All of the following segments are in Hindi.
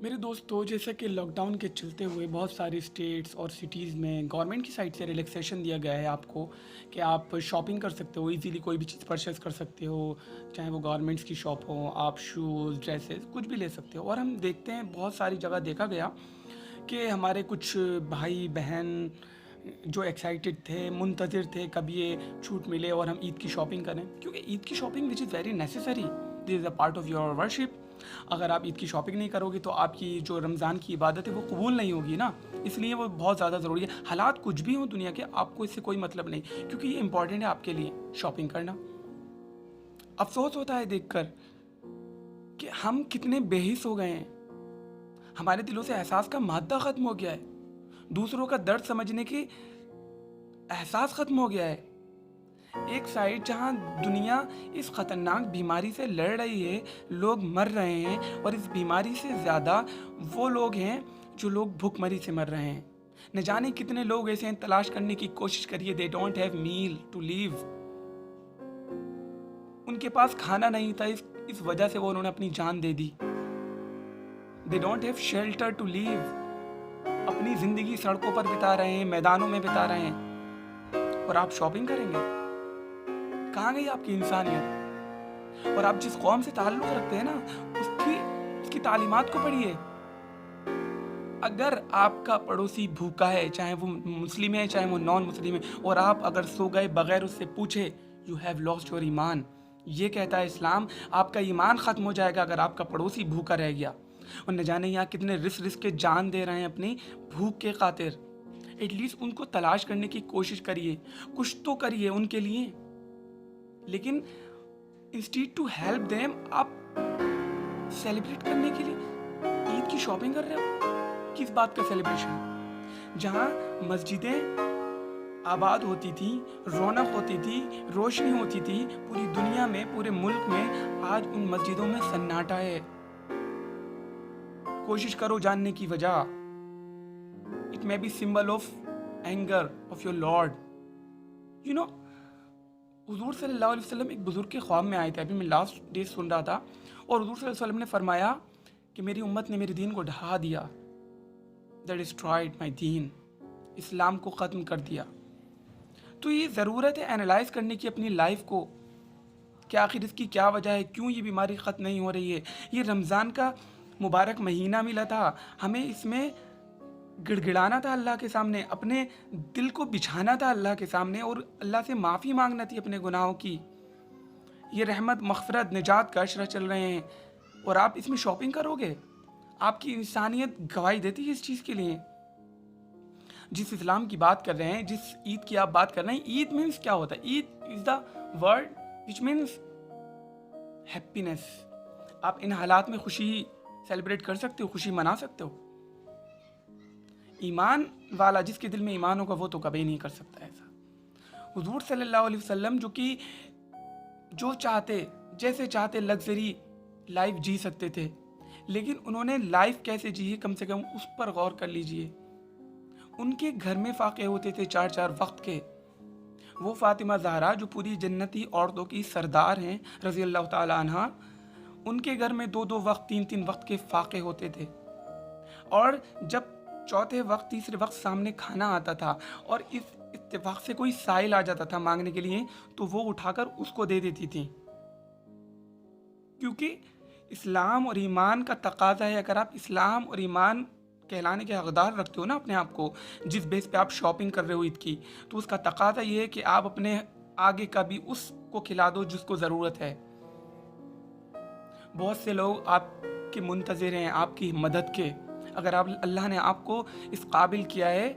मेरे दोस्तों, जैसे कि लॉकडाउन के चलते हुए बहुत सारी स्टेट्स और सिटीज़ में गवर्नमेंट की साइड से रिलैक्सेशन दिया गया है आपको कि आप शॉपिंग कर सकते हो, इजीली कोई भी चीज़ परचेस कर सकते हो। चाहे वो गवर्नमेंट्स की शॉप हो, आप शूज़, ड्रेसेस कुछ भी ले सकते हो। और हम देखते हैं बहुत सारी जगह देखा गया कि हमारे कुछ भाई बहन जो एक्साइटेड थे, मुंतज़िर थे कब ये छूट मिले और हम ईद की शॉपिंग करें, क्योंकि ईद की shopping which is very necessary, this is a part of your worship. अगर आप ईद की शॉपिंग नहीं करोगे तो आपकी जो रमज़ान की इबादत है वो कबूल नहीं होगी ना। इसलिए वो बहुत ज़्यादा ज़रूरी है। हालात कुछ भी हों दुनिया के, आपको इससे कोई मतलब नहीं, क्योंकि ये इंपॉर्टेंट है आपके लिए शॉपिंग करना। अफसोस होता है देखकर कि हम कितने बेहिस हो गए हैं। हमारे दिलों से एहसास का मादा ख़त्म हो गया है। दूसरों का दर्द समझने की एहसास ख़त्म हो गया है। एक साइड जहां दुनिया इस खतरनाक बीमारी से लड़ रही है, लोग मर रहे हैं, और इस बीमारी से ज़्यादा वो लोग हैं जो लोग भूखमरी से मर रहे हैं। न जाने कितने लोग ऐसे हैं, तलाश करने की कोशिश करिए, they don't have meal to leave. उनके पास खाना नहीं था, इस वजह से वो उन्होंने अपनी जान दे दी। They don't have shelter to live. अपनी ज़िंदगी सड़कों पर बिता रहे हैं, मैदानों में बिता रहे हैं, और आप शॉपिंग करेंगे। कहाँ गई आपकी इंसानियत? और आप जिस कौम से ताल्लुक़ रखते हैं ना, उसकी उसकी तालीमात को पढ़िए। अगर आपका पड़ोसी भूखा है, चाहे वो मुस्लिम है चाहे वो नॉन मुस्लिम है, और आप अगर सो गए बगैर उससे पूछे, यू हैव लॉस्ट योर ईमान। ये कहता है इस्लाम, आपका ईमान ख़त्म हो जाएगा अगर आपका पड़ोसी भूखा रह गया। और न जाने यहाँ कितने रिस्क के जान दे रहे हैं अपनी भूख के खातिर। एटलीस्ट उनको तलाश करने की कोशिश करिए, कुछ तो करिए उनके लिए। लेकिन इंस्टीड टू हेल्प देम, आप सेलिब्रेट करने के लिए ईद की शॉपिंग कर रहे हो। किस बात का सेलिब्रेशन? जहां मस्जिदें आबाद होती थी, रौनक होती थी, रोशनी होती थी पूरी दुनिया में, पूरे मुल्क में, आज उन मस्जिदों में सन्नाटा है। कोशिश करो जानने की वजह। It may be symbol of anger of your Lord. You know, हुजूर सल्लल्लाहु अलैहि वसल्लम एक बुज़ुर्ग के ख्वाब में आए थे। अभी मैं लास्ट डे सुन रहा था, और हुजूर सल्लल्लाहु अलैहि वसल्लम ने फरमाया कि मेरी उम्मत ने मेरे दीन को ढहा दिया, दैट डिस्ट्रॉयड माई दीन, इस्लाम को ख़त्म कर दिया। तो ये ज़रूरत है एनालाइज करने की अपनी लाइफ को, कि आखिर इसकी क्या वजह है, क्यों ये बीमारी ख़त्म नहीं हो रही है। ये रमज़ान का मुबारक महीना मिला था, हमें इसमें गिड़गिड़ाना था अल्लाह के सामने, अपने दिल को बिछाना था अल्लाह के सामने, और अल्लाह से माफ़ी मांगना थी अपने गुनाहों की। ये रहमत, मग़फ़िरत, निजात का अशरा चल रहे हैं, और आप इसमें शॉपिंग करोगे। आपकी इंसानियत गवाही देती है इस चीज़ के लिए। जिस इस्लाम की बात कर रहे हैं, जिस ईद की आप बात कर रहे हैं, ईद मीन्स क्या होता है? Eid is the word which means happiness. आप इन हालात में खुशी सेलिब्रेट कर सकते हो, खुशी मना सकते हो। ईमान वाला, जिसके दिल में ईमान होगा, वो तो कभी नहीं कर सकता ऐसा। हुजूर सल्लल्लाहु अलैहि वसल्लम जो चाहते, जैसे चाहते लग्जरी लाइफ जी सकते थे, लेकिन उन्होंने लाइफ कैसे जी है, कम से कम उस पर गौर कर लीजिए। उनके घर में फाके होते थे चार चार वक्त के। वो फातिमा ज़हरा जो पूरी जन्नती औरतों की सरदार हैं रज़ी अल्लाह ताला अन्हा, उनके घर में दो दो वक्त, तीन तीन वक्त के फाके होते थे। और जब चौथे वक्त, तीसरे वक्त सामने खाना आता था, और इस इत्तेफाक से कोई साइल आ जाता था मांगने के लिए, तो वो उठाकर उसको दे देती थी। क्योंकि इस्लाम और ईमान का तकाजा है। अगर आप इस्लाम और ईमान कहलाने के हकदार रखते हो ना अपने आप को, जिस बेस पे आप शॉपिंग कर रहे हो ईद की, तो उसका तकाजा ये है कि आप अपने आगे का भी उसको खिला दो जिसको ज़रूरत है। बहुत से लोग आपके मुंतज़िर हैं आपकी मदद के। अगर आप, अल्लाह ने आपको इस काबिल किया है,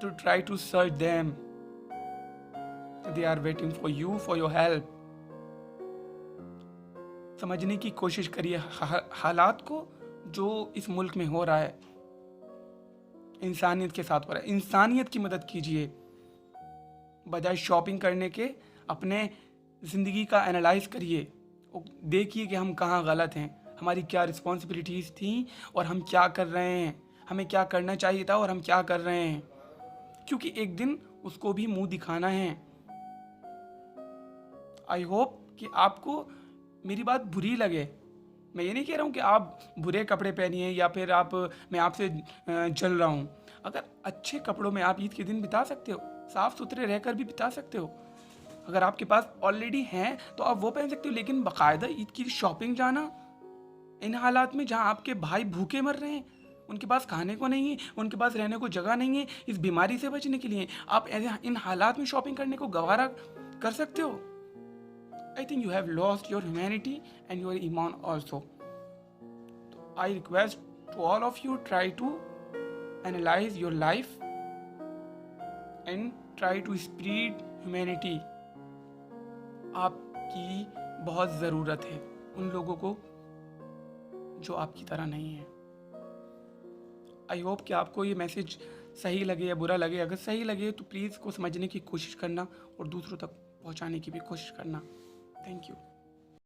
to try to search them, they are waiting for you, for your help. समझने की कोशिश करिए हालात को जो इस मुल्क में हो रहा है, इंसानियत के साथ हो रहा है। इंसानियत की मदद कीजिए बजाय शॉपिंग करने के। अपने ज़िंदगी का एनालाइज करिए, देखिए कि हम कहाँ गलत हैं, हमारी क्या रिस्पॉन्सिबिलिटीज़ थी और हम क्या कर रहे हैं, हमें क्या करना चाहिए था और हम क्या कर रहे हैं। क्योंकि एक दिन उसको भी मुंह दिखाना है। आई होप कि आपको मेरी बात बुरी लगे, मैं ये नहीं कह रहा हूँ कि आप बुरे कपड़े पहनिए या फिर आप मैं आपसे जल रहा हूँ। अगर अच्छे कपड़ों में आप ईद के दिन बिता सकते हो, साफ सुथरे रहकर भी बिता सकते हो, अगर आपके पास ऑलरेडी हैं तो आप वो पहन सकते हो। लेकिन बाकायदा ईद की शॉपिंग जाना इन हालात में जहाँ आपके भाई भूखे मर रहे हैं, उनके पास खाने को नहीं है, उनके पास रहने को जगह नहीं है, इस बीमारी से बचने के लिए आप इन हालात में शॉपिंग करने को गवारा कर सकते हो? I think you have lost your humanity and your iman also. I request to all of you, try to analyze your life and try to spread humanity. आपकी बहुत ज़रूरत है उन लोगों को जो आपकी तरह नहीं है। आई होप कि आपको ये मैसेज सही लगे या बुरा लगे। अगर सही लगे तो प्लीज़ को समझने की कोशिश करना और दूसरों तक पहुंचाने की भी कोशिश करना। Thank you.